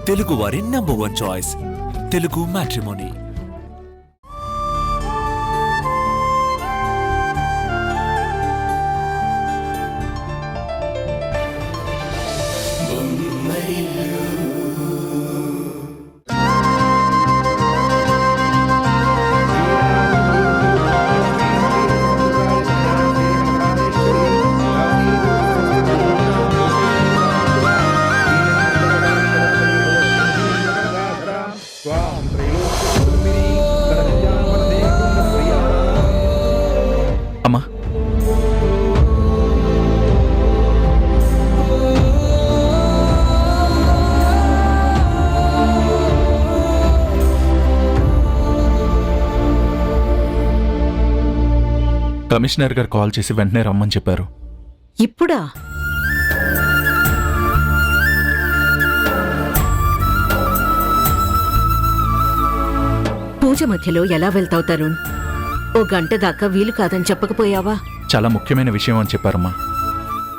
తెలుగువారి number 1 choice Telugu matrimony. అమ్మా, commissioner గారు కాల్ చేసి వెంటనే రమ్మని చెప్పారు. ఇప్పుడా? పూజ మధ్యలో ఎలా వెళ్తావు తరుణ్? ఓ గంట దాకా వీలు కాదని చెప్పకపోయావా? చాలా ముఖ్యమైన విషయం అని చెప్పారమ్మా.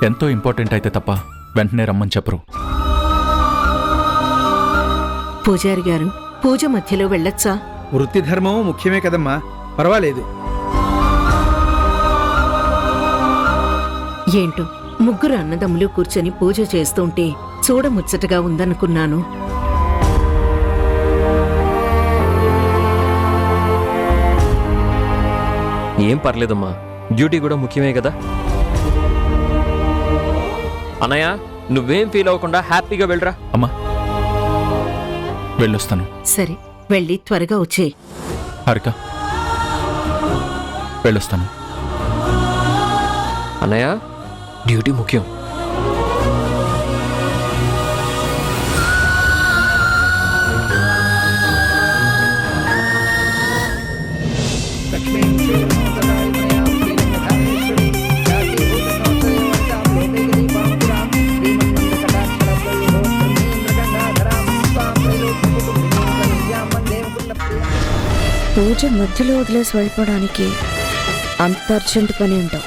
ఎంతో ఇంపార్టెంట్ అయితే తప్ప వెంటనే రమ్మని చెప్పరు. పూజారి గారు, పూజ మధ్యలో వెళ్ళొచ్చా? వృత్తి ధర్మం ముఖ్యమే కదమ్మా, పర్వాలేదు. ఏంటో ముగ్గురు అన్నదమ్ములు కూర్చొని పూజ చేస్తుంటే చూడముచ్చటగా ఉందనుకున్నాను. ఏం పర్లేదమ్మా, డ్యూటీ కూడా ముఖ్యమే కదా. అన్నయ్య, నువ్వేం ఫీల్ అవ్వకుండా హ్యాపీగా వెళ్ళరా. అమ్మా, వెళ్ళొస్తాను. సరే, వెళ్ళి త్వరగా వచ్చే. హారిక, వెళ్ళొస్తాను. అన్నయ్య, డ్యూటీ ముఖ్యం. పూజ మధ్యలో వదిలేసి వెళ్ళిపోవడానికి అంత అర్జెంట్ పని ఉంటావు.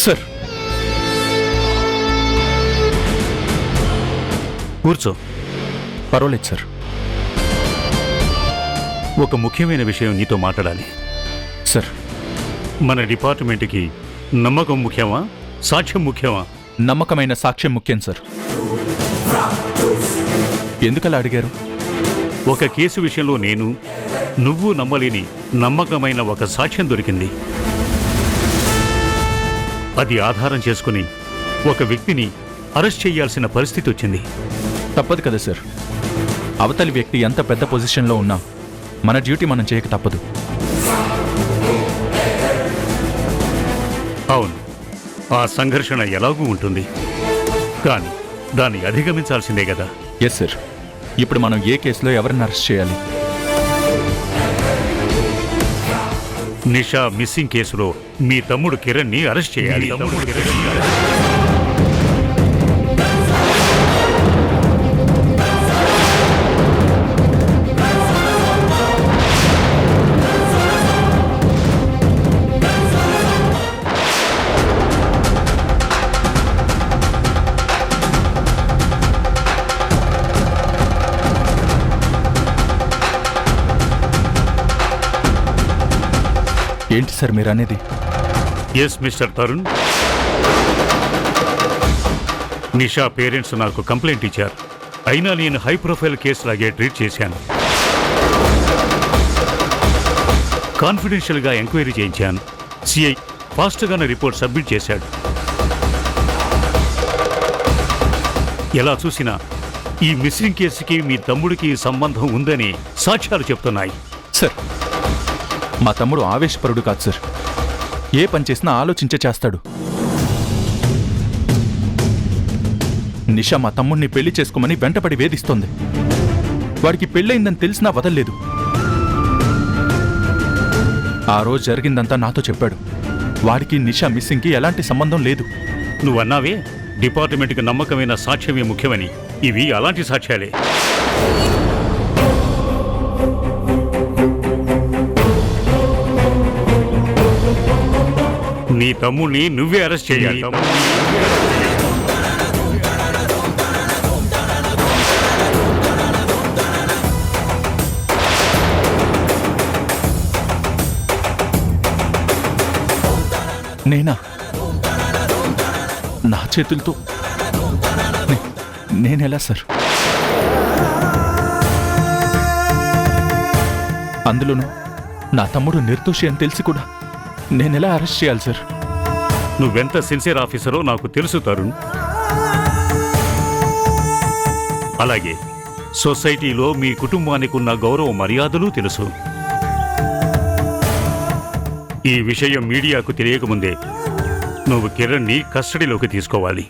సార్, కూర్చో. పర్వాలేదు సార్. ఒక ముఖ్యమైన విషయం నీతో మాట్లాడాలి. సార్, మన డిపార్ట్మెంట్కి నమ్మకం ముఖ్యమా, సాక్ష్యం ముఖ్యమా? నమ్మకమైన సాక్ష్యం ముఖ్యం సార్. ఎందుకలా అడిగారు? ఒక కేసు విషయంలో నువ్వు నమ్మలేని నమ్మకమైన ఒక సాక్ష్యం దొరికింది. అది ఆధారం చేసుకుని ఒక వ్యక్తిని అరెస్ట్ చేయాల్సిన పరిస్థితి వచ్చింది. తప్పదు కదా సార్. అవతలి వ్యక్తి ఎంత పెద్ద పొజిషన్లో ఉన్నా మన డ్యూటీ మనం చేయక తప్పదు. అవును, ఆ సంఘర్షణ ఎలాగూ ఉంటుంది, కానీ దాన్ని అధిగమించాల్సిందే కదా. Yes sir. ఇప్పుడు మనం ఏ కేసులో ఎవరిని అరెస్ట్ చేయాలి? నిషా మిస్సింగ్ కేసులో మీ తమ్ముడు కిరణ్ని అరెస్ట్ చేయాలి. ఏంటి సార్ మీరు అనేది? ఎస్ మిస్టర్ తరుణ్, నిషా పేరెంట్స్ నాకు కంప్లైంట్ ఇచ్చారు. అయినా నేను హై ప్రొఫైల్ కేసు లాగే ట్రీట్ చేశాను. కాన్ఫిడెన్షియల్గా ఎంక్వైరీ చేయించాను. సిఐ ఫాస్ట్గానే రిపోర్ట్ సబ్మిట్ చేశాడు. ఎలా చూసినా ఈ మిస్సింగ్ కేసుకి మీ తమ్ముడికి సంబంధం ఉందని సాక్ష్యాలు చెప్తున్నాయి. సార్, మా తమ్ముడు ఆవేశపరుడు కాదు సార్. ఏ పని చేసినా ఆలోచించే చేస్తాడు. నిషా మా తమ్ముడిని పెళ్లి చేసుకోమని వెంటపడి వేధిస్తోంది. వాడికి పెళ్ళయిందని తెలిసినా వదల్లేదు. ఆ రోజు జరిగిందంతా నాతో చెప్పాడు. వాడికి నిషా మిస్సింగ్కి ఎలాంటి సంబంధం లేదు. నువ్వన్నావే డిపార్ట్మెంట్కి నమ్మకమైన సాక్ష్యమే ముఖ్యమని. ఇవి అలాంటి సాక్ష్యాలే. నీ తమ్ముడిని నువ్వే అరెస్ట్ చేయాలి. నేనా? నా చేతులతో నేనెలా సార్? అందులోనూ నా తమ్ముడు నిర్దోషి అని తెలిసి కూడా నేనెలా అరెస్ట్ చేయాలి సార్? నువ్వెంత సిన్సియర్ ఆఫీసరో నాకు తెలుసు తరుణ్. అలాగే సొసైటీలో మీ కుటుంబానికి ఉన్న గౌరవ మర్యాదలు తెలుసు. ఈ విషయం మీడియాకు తెలియకముందే నువ్వు కిరణ్ని కస్టడీలోకి తీసుకోవాలి.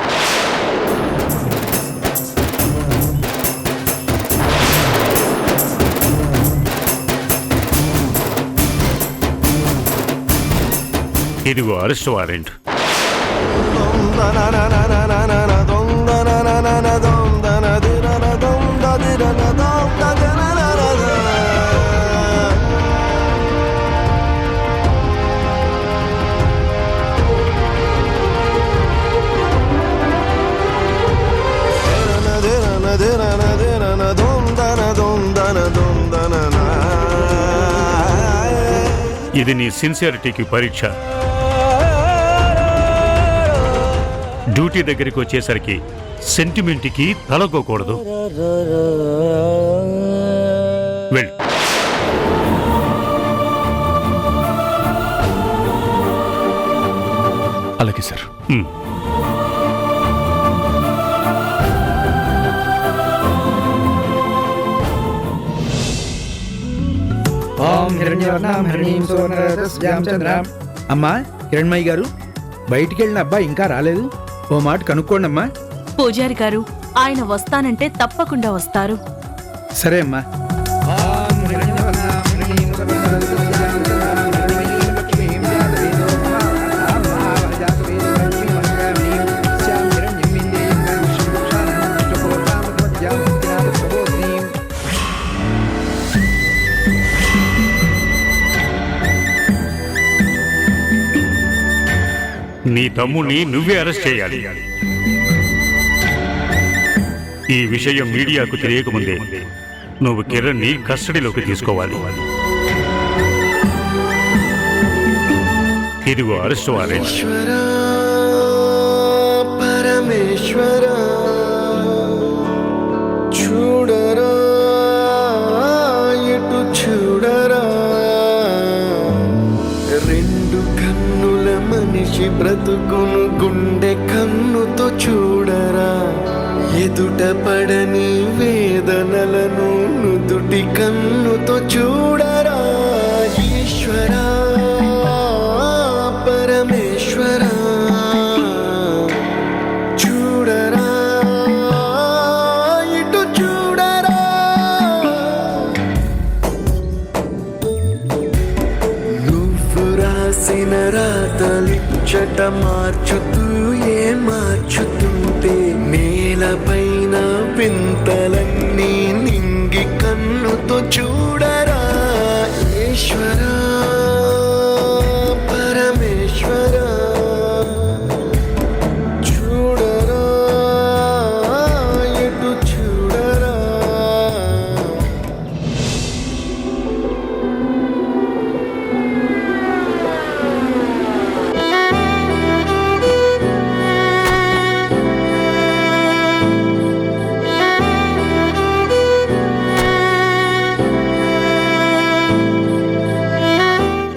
ఇదిగో అరెస్ట్ వారెంట్. ఇది నీ సిన్సియారిటీకి పరీక్ష. డ్యూటీ దగ్గరికి వచ్చేసరికి సెంటిమెంట్కి తలగోకూడదు. వెళ్ళు. అలాగే సార్. అమ్మా కిరణ్మయ్య గారు, బయటికి వెళ్ళిన అబ్బాయి ఇంకా రాలేదు. ఓ మాట కనుక్కోండి అమ్మా. పూజారి గారు, ఆయన వస్తానంటే తప్పకుండా వస్తారు. సరే అమ్మా. నీ తమ్ముడిని నువ్వే అరెస్ట్ చేయాలి. ఈ విషయం మీడియాకు తెలియకముందే నువ్వు కిరణ్ని కస్టడీలోకి తీసుకోవాలి. ఇదిగో అరెస్ట్ వారెంట్. పరమేశ్వర చూడరా, ఇటు చూడరా, రెండు కన్నుల మనిషి బ్రతుకును గుండె కన్నుతో చూడరా, ఎదుట పడని వేదనలను నుదుటి కన్నుతో చూడరా. ఈశ్వరా పరమేశ్వరా చూడరా, ఇటు చూడరా, నువ్వు రాసిన రాతలిచ్చట మార్చుతూ ఏ మార్చుతుంటే నేలపైన వింతలన్నీ నింగి కన్నుతో చూడరా. ఈశ్వరా పరమేశ్వరా చూడరా, ఇటు చూడరా.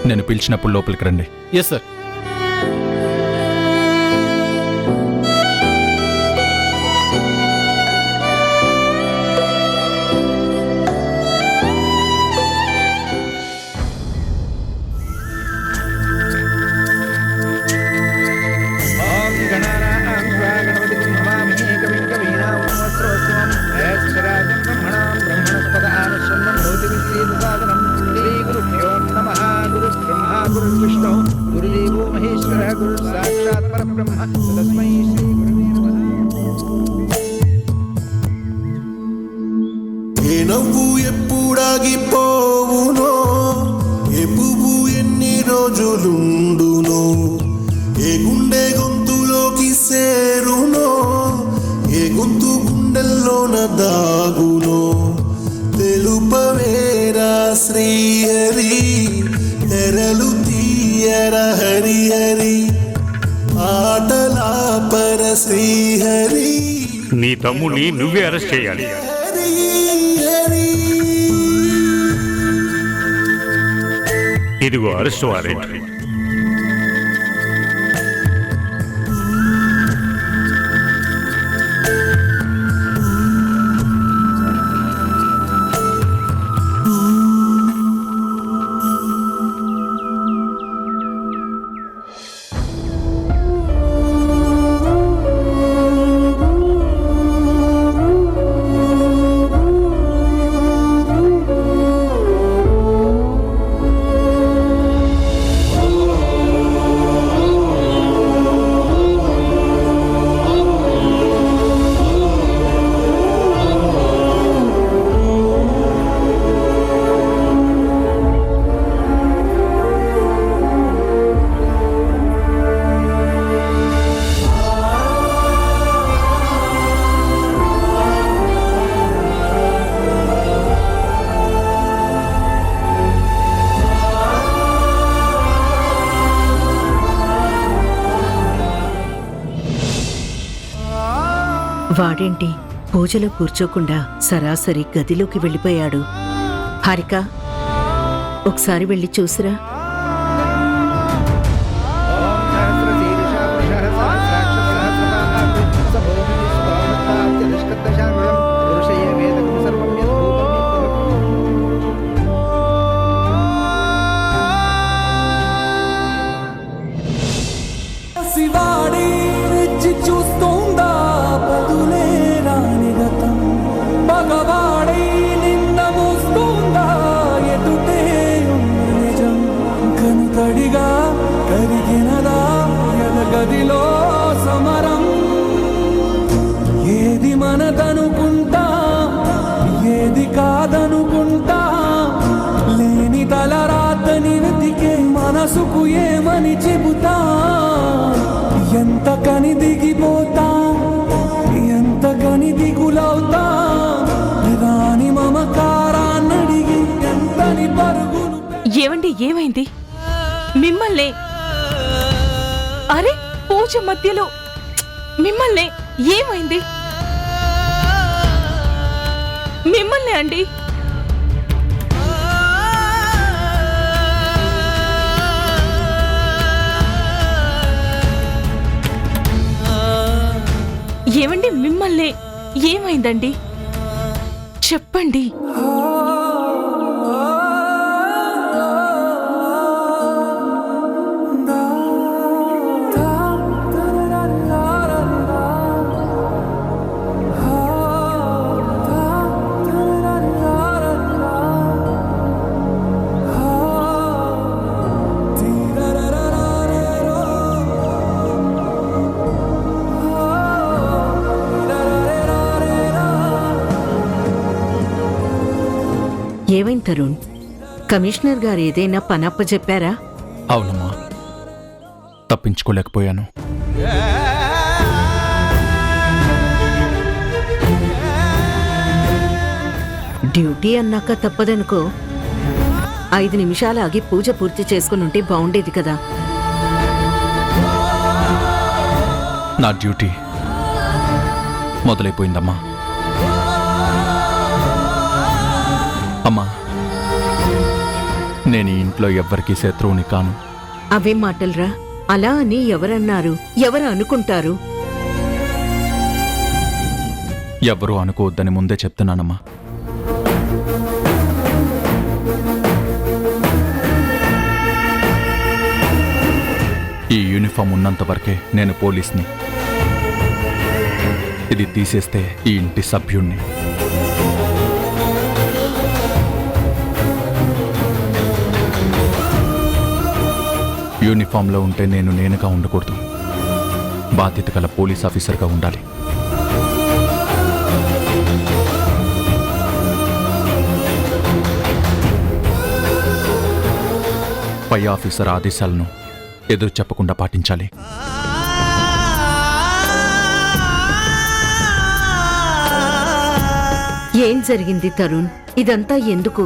నేను పిలిచినప్పుడు లోపలికి రండి. Yes sir. గురుదేవో మహేశ్వర గురు సాక్షాత్ పరబ్రహ్మ తస్మై శ్రీ గురువే నమః. ఏ నవ్వు ఎప్పుడాగిపోవునో, ఏ పువ్వు ఎన్ని రోజులుండునో, తెరలు తీయర హరిహరి ఆటలాపర శ్రీహరి నీ తమ్ముడిని నువ్వే అరెస్ట్ చేయాలి. హరి హరి. ఇదిగో అరెస్ట్ వారెంట్. వాడేంటి పూజలో కూర్చోకుండా సరాసరి గదిలోకి వెళ్ళిపోయాడు. హారిక, ఒకసారి వెళ్ళి చూసిరా. గదిలో సమరం ఏది మనదనుకుంటా ఏది కాదనుకుంటా లేని తలరాతని వెతికే మనసుకు ఏమని చెబుతా ఎంత కని దిగిపోతా ఎంత కని దిగులవుతా రాని మమకారాన్నడిగి ఎంతని పరుగులు. ఏవండి, ఏమైంది? మిమ్మల్ని అరే పూజ మధ్యలో మిమ్మల్ని ఏమైంది? మిమ్మల్ని అండి. ఏమండి, మిమ్మల్ని ఏమైందండి? చెప్పండి. ఏమైంది తరుణ్? కమిషనర్ గారు ఏదైనా పనప్ప చెప్పారా? అవునమ్మా, తప్పించుకోలేకపోయాను. డ్యూటీ అన్నాక తప్పదనుకో. 5 నిమిషాలు ఆగి పూజ పూర్తి చేసుకుని ఉంటే బాగుండేది కదా. నా డ్యూటీ మొదలైపోయిందమ్మా. అమ్మా, నేను ఈ ఇంట్లో ఎవ్వరికీ శత్రువుని కాను. అవేం మాటలురా? అలా అని ఎవరన్నారు? ఎవరు అనుకుంటారు? ఎవ్వరూ అనుకోవద్దని ముందే చెప్తున్నానమ్మా. ఈ యూనిఫామ్ ఉన్నంత వరకే నేను పోలీస్ని. ఇది తీసేస్తే ఈ ఇంటి సభ్యుణ్ణి. యూనిఫామ్లో ఉంటే నేను నేనుగా ఉండకూడదు. బాధ్యత గల పోలీస్ ఆఫీసర్గా ఉండాలి. పై ఆఫీసర్ ఆదేశాలను ఎదురు చెప్పకుండా పాటించాలి. ఏం జరిగింది తరుణ్? ఇదంతా ఎందుకు?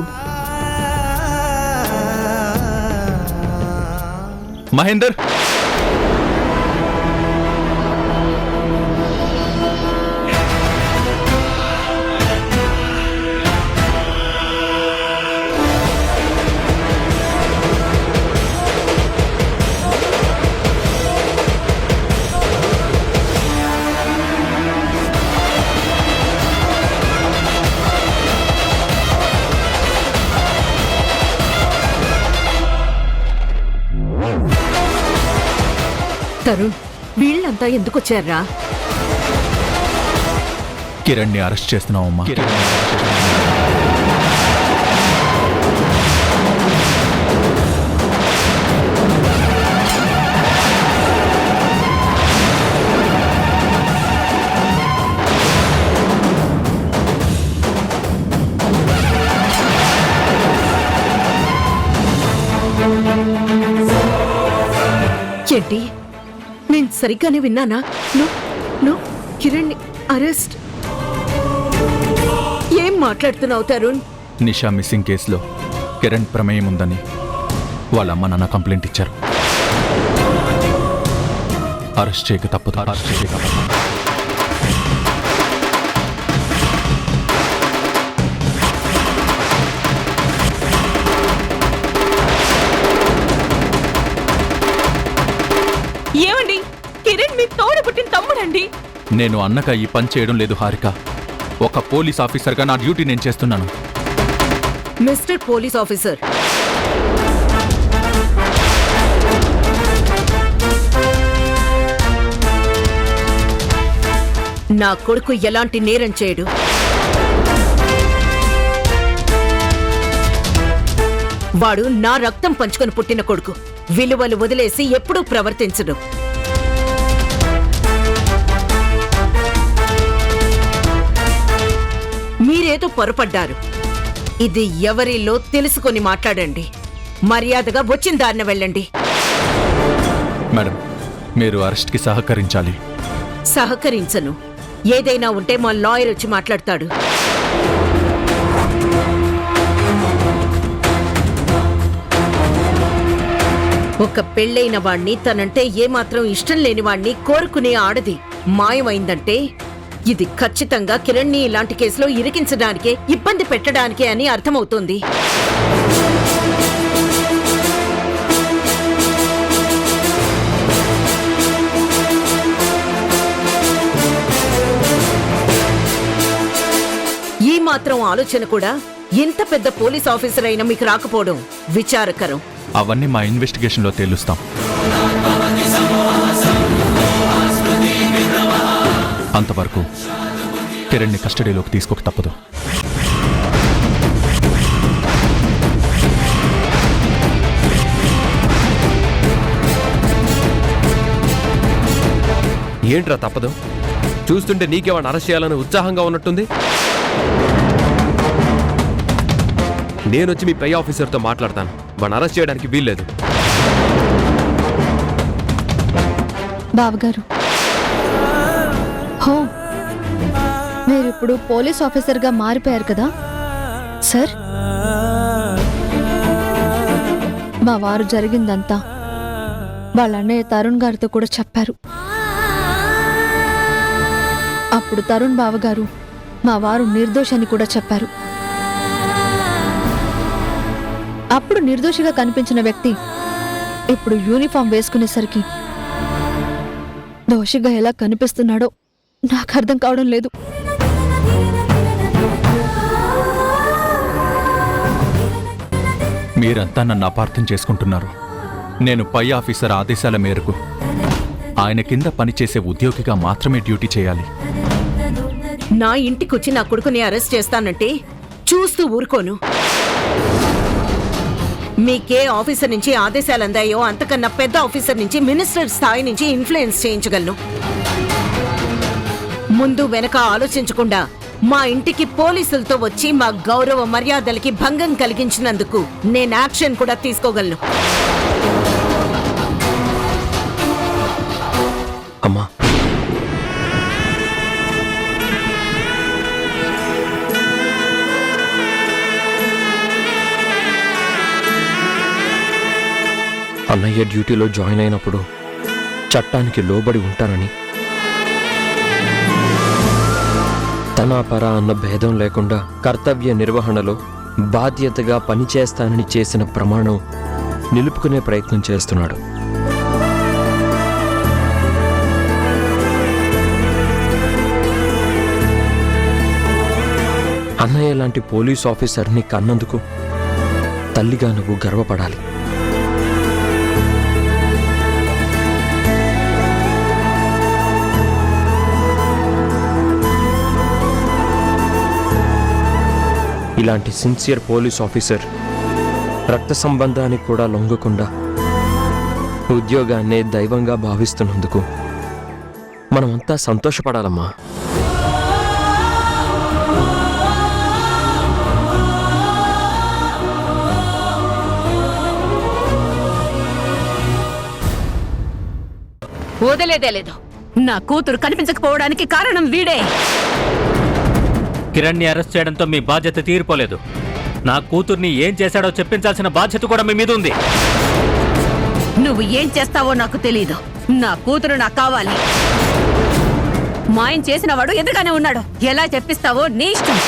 మహేందర్, తరుణ్, వీళ్ళంతా ఎందుకొచ్చారా? కిరణ్ని అరెస్ట్ చేస్తున్నావమ్మా. ఏంటి, నేను సరిగ్గానే విన్నానా? నువ్వు కిరణ్ అరెస్ట్? ఏం మాట్లాడుతున్నావు తరుణ్? నిషా మిస్సింగ్ కేసులో కిరణ్ ప్రమేయం ఉందని వాళ్ళ అమ్మ నాన్న కంప్లైంట్ ఇచ్చారు. అరెస్ట్ చేయక తప్పదు. ఏమండి, కిరణ్ మీ తోడు పుట్టిన తమ్ముడండి. నేను అన్నక ఈ పని చేయడం లేదు హారిక. ఒక పోలీస్ ఆఫీసర్గా నా డ్యూటీ నేను చేస్తున్నాను. మిస్టర్ పోలీస్ ఆఫీసర్, నా కొడుకు ఎలాంటి నేరం చేయడు. వాడు నా రక్తం పంచుకొని పుట్టిన కొడుకు. విలువలు వదిలేసి ఎప్పుడూ ప్రవర్తించడు. మీరేదో పొరపడ్డారు. ఇది ఎవరిలో తెలుసుకొని మాట్లాడండి. మర్యాదగా వచ్చిన దారిన వెళ్ళండి. మేడం, మీరు అరెస్ట్కి సహకరించాలి. సహకరించను. ఏదైనా ఉంటే మా లాయర్ వచ్చి మాట్లాడతాడు. ఒక పెళ్ళైన వాణ్ణి, తనంటే ఏమాత్రం ఇష్టం లేని వాణ్ణి కోరుకునే ఆడది మాయమైందంటే ఇది ఖచ్చితంగా కిరణ్ని ఇలాంటి కేసులో ఇరికించడానికే, ఇబ్బంది పెట్టడానికే అని అర్థమవుతోంది. ఈ మాత్రం ఆలోచన కూడా ఇంత పెద్ద పోలీస్ ఆఫీసర్ అయినా మీకు రాకపోవడం విచారకరం. అవన్నీ మా ఇన్వెస్టిగేషన్లో తేలుస్తాం. అంతవరకు కిరణ్ని కస్టడీలోకి తీసుకోక తప్పదు. ఏంట్రా తప్పదు? చూస్తుంటే నీకేమన్నా అరెస్ట్ చేయాలని ఉత్సాహంగా ఉన్నట్టుంది. నేనొచ్చి మీ పై ఆఫీసర్తో మాట్లాడతాను. వాడిని అరెస్ట్ చేయడానికి వీల్లేదు. బావగారు, హో, మీరిప్పుడు పోలీస్ ఆఫీసర్గా మారిపోయారు కదా సార్. మా వారు జరిగిందంతా వాళ్ళ అన్నయ్య తరుణ్ గారితో కూడా చెప్పారు. అప్పుడు తరుణ్ బావగారు మా వారు నిర్దోషని కూడా చెప్పారు. అప్పుడు నిర్దోషిగా కనిపించిన వ్యక్తి ఇప్పుడు యూనిఫామ్ వేసుకునేసరికి దోషిగా ఎలా కనిపిస్తున్నాడో నాకు అర్థం కావడం లేదు. మీరంతా నన్ను అపార్థం చేసుకుంటున్నారు. నేను పై ఆఫీసర్ ఆదేశాల మేరకు ఆయన కింద పనిచేసే ఉద్యోగిగా మాత్రమే డ్యూటీ చేయాలి. నా ఇంటికొచ్చి నా కొడుకుని అరెస్ట్ చేస్తానంటే చూస్తూ ఊరుకోను. మీకే ఆఫీసర్ నుంచి ఆదేశాలు అందాయో అంతకన్నా పెద్ద ఆఫీసర్ నుంచి, మినిస్టర్ స్థాయి నుంచి ఇన్ఫ్లుయెన్స్ చేయించగలను. ముందు వెనక ఆలోచించకుండా మా ఇంటికి పోలీసులతో వచ్చి మా గౌరవ మర్యాదలకి భంగం కలిగించినందుకు నేను యాక్షన్ కూడా తీసుకోగలను. అమ్మా, అన్నయ్య డ్యూటీలో జాయిన్ అయినప్పుడు చట్టానికి లోబడి ఉంటానని, తన పర అన్న భేదం లేకుండా కర్తవ్య నిర్వహణలో బాధ్యతగా పనిచేస్తానని చేసిన ప్రమాణం నిలుపుకునే ప్రయత్నం చేస్తున్నాడు. అన్నయ్య లాంటి పోలీస్ ఆఫీసర్ని కన్నందుకు తల్లిగా నువ్వు గర్వపడాలి. ఇలాంటి సిన్సియర్ పోలీస్ ఆఫీసర్ రక్త సంబంధానికి కూడా లొంగకుండా ఉద్యోగాన్నే దైవంగా భావిస్తున్నందుకు మనమంతా సంతోషపడాలమ్మా. వదిలేదే లేదు. నా కూతురు కనిపించకపోవడానికి కారణం వీడే. కిరణ్ని అరెస్ట్ చేయడంతో మీ బాధ్యత తీరిపోలేదు. నా కూతుర్ని ఏం చేశాడో చెప్పించాల్సిన బాధ్యత కూడా మీ మీద ఉంది. నువ్వు ఏం చేస్తావో నాకు తెలీదు. నా కూతురు నాకు కావాలి. మాయం చేసిన వాడు ఎదురుగానే ఉన్నాడు. ఎలా చెప్పిస్తావో నీ ఇష్టం.